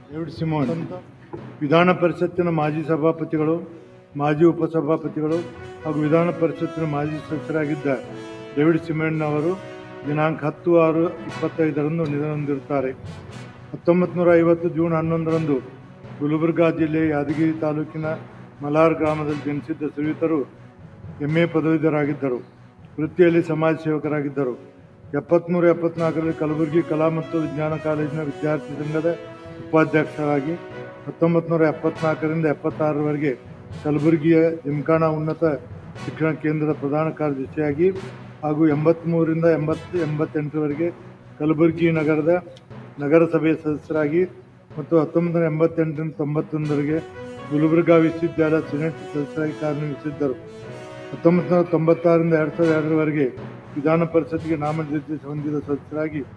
David Simon ವಿಧಾನ ಪರಿಷತ್ತಿನ ಮಾಜಿ ಸಭಾಪತಿಗಳು, ಮಾಜಿ ಉಪಸಭಾಪತಿಗಳು ಹಾಗೂ ವಿಧಾನ ಪರಿಷತ್ತಿನ ಮಾಜಿ ಸದಸ್ಯರಾಗಿದ್ದ ಡೇವಿಡ್ ಸಿಮೋನ್ ಅವರು ದಿನಾಂಕ 10/6/25ರಂದು ನಿಧನ ಹೊಂದಿರುತ್ತಾರೆ. 1950 ಜೂನ್ 11ರಂದು ಗುಲ್ಬರ್ಗಾ ಜಿಲ್ಲೆಯ ಯಾದಗಿರಿ ತಾಲೂಕಿನ ಮಲಾರ್ ಗ್ರಾಮದಲ್ಲಿ ಜನಿಸಿದ್ದ ಶ್ರೀಯುತರು MA ಪದವೀಧರರಾಗಿದ್ದರು. ವೃತ್ತಿಯಲ್ಲಿ ಸಮಾಜ ಸೇವಕರಾಗಿದ್ದರು. 73-74ರಲ್ಲಿ ಕಲಬುರಗಿ ಕಲಾ ಮತ್ತು ವಿಜ್ಞಾನ ಕಾಲೇಜಿನ ವಿದ್ಯಾರ್ಥಿ ಸಂಘದ ಉಪಾಧ್ಯಕ್ಷರಾಗಿ 1974ರಿಂದ 76ರವರೆಗೆ ಕಲಬುರಗಿಯ ಜಿಮ್ಖಾನಾ ಉನ್ನತ ಶಿಕ್ಷಣ ಕೇಂದ್ರದ ಪ್ರಧಾನ ಕಾರ್ಯದರ್ಶಿಯಾಗಿ ಹಾಗೂ 83ರಿಂದ 88ರವರೆಗೆ ಕಲಬುರಗಿ ನಗರದ ನಗರಸಭೆಯ ಸದಸ್ಯರಾಗಿ ಮತ್ತು 1988ರಿಂದ 91ರವರೆಗೆ ಗುಲ್ಬರ್ಗಾ ವಿಶ್ವವಿದ್ಯಾಲಯ ಸೆನೆಟ್ ಸದಸ್ಯರಾಗಿ ಕಾರ್ಯನಿರ್ವಹಿಸಿದ್ದರು. 1996ರಿಂದ 2002ರವರೆಗೆ ವಿಧಾನ ಪರಿಷತ್ಗೆ ನಾಮನಿರ್ದೇಶನ ಹೊಂದಿದ ಸದಸ್ಯರಾಗಿ